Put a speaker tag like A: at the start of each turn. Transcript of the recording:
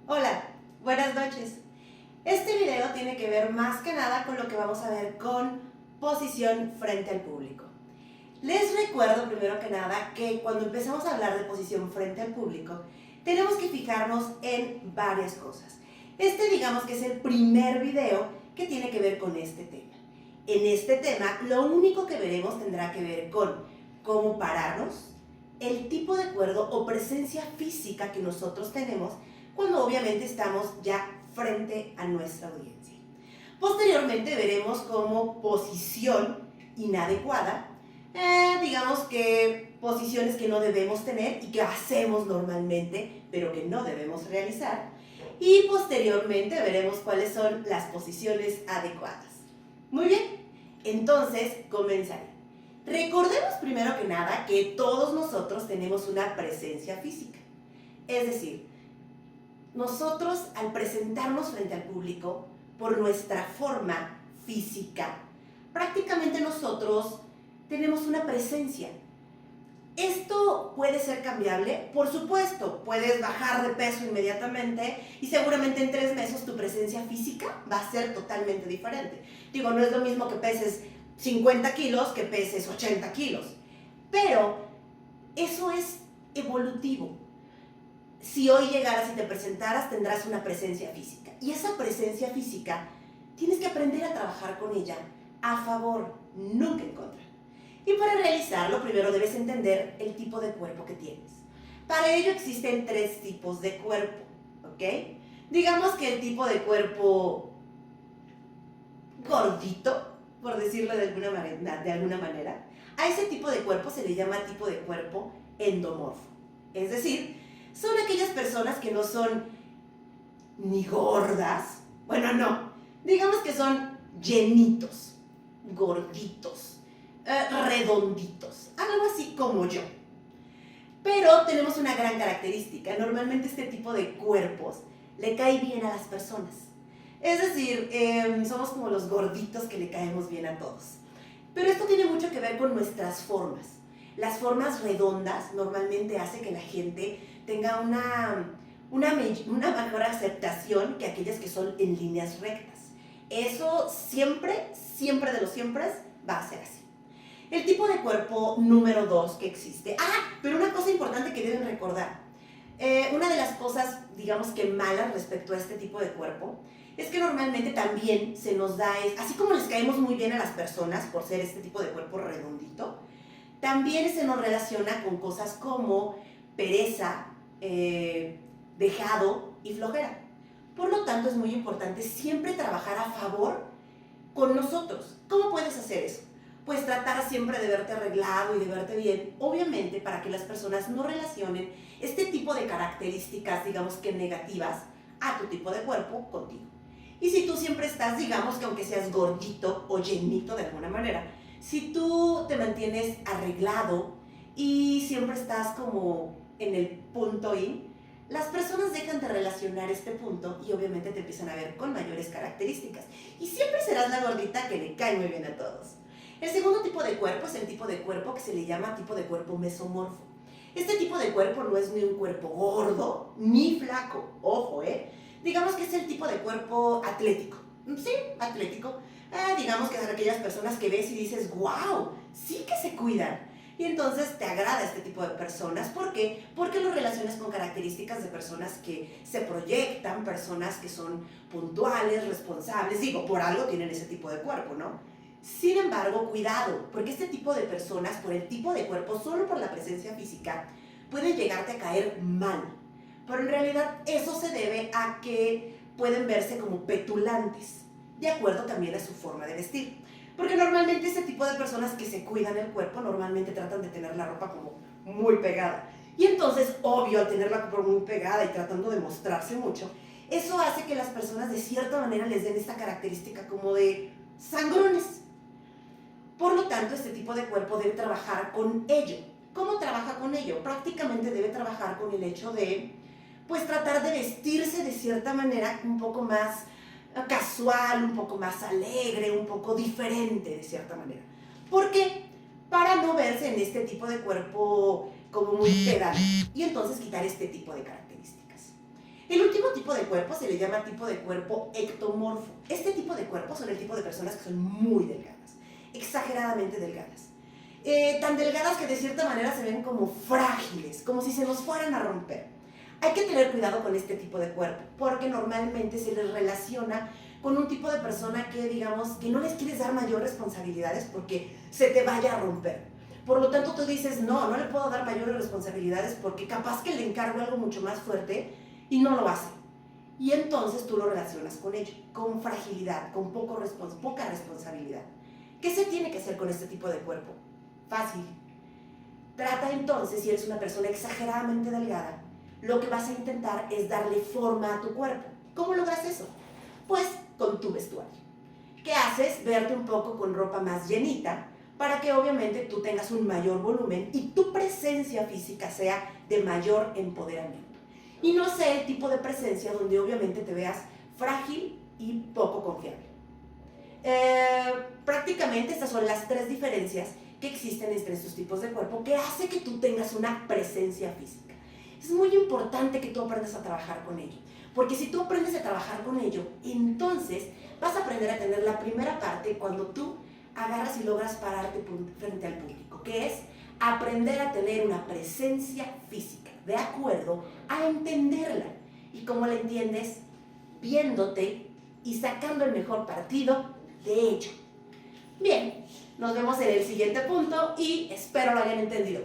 A: Hola, buenas noches. Este video tiene que ver más que nada con lo que vamos a ver con posición frente al público. Les recuerdo primero que nada que cuando empezamos a hablar de posición frente al público, tenemos que fijarnos en varias cosas. Este digamos que es el primer video que tiene que ver con este tema. En este tema, lo único que veremos tendrá que ver con cómo pararnos, el tipo de cuerpo o presencia física que nosotros tenemos cuando obviamente estamos ya frente a nuestra audiencia. Posteriormente veremos como posición inadecuada, digamos que posiciones que no debemos tener y que hacemos normalmente, pero que no debemos realizar. Y posteriormente veremos cuáles son las posiciones adecuadas. Muy bien, entonces comenzaré. Recordemos primero que nada que todos nosotros tenemos una presencia física. Es decir, nosotros al presentarnos frente al público, por nuestra forma física, prácticamente nosotros tenemos una presencia. ¿Esto puede ser cambiable? Por supuesto, puedes bajar de peso inmediatamente y seguramente en 3 meses tu presencia física va a ser totalmente diferente. Digo, no es lo mismo que peses 50 kilos que peses 80 kilos, pero eso es evolutivo. Si hoy llegaras y te presentaras, tendrás una presencia física. Y esa presencia física, tienes que aprender a trabajar con ella a favor, nunca en contra. Y para realizarlo, primero debes entender el tipo de cuerpo que tienes. Para ello existen 3 tipos de cuerpo, ¿ok? Digamos que el tipo de cuerpo gordito, por decirlo de alguna manera, a ese tipo de cuerpo se le llama tipo de cuerpo endomorfo. Es decir, son aquellas personas que no son ni gordas, bueno, no, digamos que son llenitos, gorditos, redonditos, algo así como yo. Pero tenemos una gran característica, normalmente este tipo de cuerpos le cae bien a las personas. Es decir, somos como los gorditos que le caemos bien a todos. Pero esto tiene mucho que ver con nuestras formas. Las formas redondas normalmente hacen que la gente tenga una mejor aceptación que aquellas que son en líneas rectas. Eso siempre, siempre de los siempre va a ser así. El tipo de cuerpo número 2 que existe. Pero una cosa importante que deben recordar. Una de las cosas, digamos que malas respecto a este tipo de cuerpo, es que normalmente también se nos da, así como les caemos muy bien a las personas por ser este tipo de cuerpo redondito, también se nos relaciona con cosas como pereza, dejado y flojera. Por lo tanto, es muy importante siempre trabajar a favor con nosotros. ¿Cómo puedes hacer eso? Pues tratar siempre de verte arreglado y de verte bien, obviamente para que las personas no relacionen este tipo de características, digamos que negativas, a tu tipo de cuerpo contigo. Y si tú siempre estás, digamos que aunque seas gordito o llenito de alguna manera, si tú te mantienes arreglado y siempre estás como en el punto in, las personas dejan de relacionar este punto y obviamente te empiezan a ver con mayores características. Y siempre serás la gordita que le cae muy bien a todos. El segundo tipo de cuerpo es el tipo de cuerpo que se le llama tipo de cuerpo mesomorfo. Este tipo de cuerpo no es ni un cuerpo gordo ni flaco, ojo, digamos que es el tipo de cuerpo atlético. Sí, atlético. Digamos que son aquellas personas que ves y dices, wow, sí que se cuidan. Y entonces te agrada este tipo de personas. ¿Por qué? Porque lo relacionas con características de personas que se proyectan, personas que son puntuales, responsables. Digo, por algo tienen ese tipo de cuerpo, ¿no? Sin embargo, cuidado, porque este tipo de personas, por el tipo de cuerpo, solo por la presencia física, pueden llegarte a caer mal. Pero en realidad eso se debe a que pueden verse como petulantes, de acuerdo también a su forma de vestir. Porque normalmente ese tipo de personas que se cuidan el cuerpo normalmente tratan de tener la ropa como muy pegada. Y entonces, obvio, al tener la ropa muy pegada y tratando de mostrarse mucho, eso hace que las personas de cierta manera les den esta característica como de sangrones. Por lo tanto, este tipo de cuerpo debe trabajar con ello. ¿Cómo trabaja con ello? Prácticamente debe trabajar con el hecho de, pues, tratar de vestirse de cierta manera un poco más casual, un poco más alegre, un poco diferente de cierta manera. ¿Por qué? Para no verse en este tipo de cuerpo como muy pedante y entonces quitar este tipo de características. El último tipo de cuerpo se le llama tipo de cuerpo ectomorfo. Este tipo de cuerpo son el tipo de personas que son muy delgadas, exageradamente delgadas. Tan delgadas que de cierta manera se ven como frágiles, como si se nos fueran a romper. Hay que tener cuidado con este tipo de cuerpo, porque normalmente se les relaciona con un tipo de persona que, digamos, que no les quieres dar mayor responsabilidades porque se te vaya a romper. Por lo tanto, tú dices, no, no le puedo dar mayores responsabilidades porque capaz que le encargo algo mucho más fuerte y no lo hace. Y entonces tú lo relacionas con ello, con fragilidad, con poca responsabilidad. ¿Qué se tiene que hacer con este tipo de cuerpo? Fácil. Trata entonces, si eres una persona exageradamente delgada, lo que vas a intentar es darle forma a tu cuerpo. ¿Cómo logras eso? Pues con tu vestuario. ¿Qué haces? Verte un poco con ropa más llenita para que obviamente tú tengas un mayor volumen y tu presencia física sea de mayor empoderamiento. Y no sea el tipo de presencia donde obviamente te veas frágil y poco confiable. Prácticamente estas son las tres diferencias que existen entre estos tipos de cuerpo que hace que tú tengas una presencia física. Es muy importante que tú aprendas a trabajar con ello, porque si tú aprendes a trabajar con ello, entonces vas a aprender a tener la primera parte cuando tú agarras y logras pararte frente al público, que es aprender a tener una presencia física, de acuerdo a entenderla. ¿Y cómo la entiendes? Viéndote y sacando el mejor partido de ello. Bien, nos vemos en el siguiente punto y espero lo hayan entendido.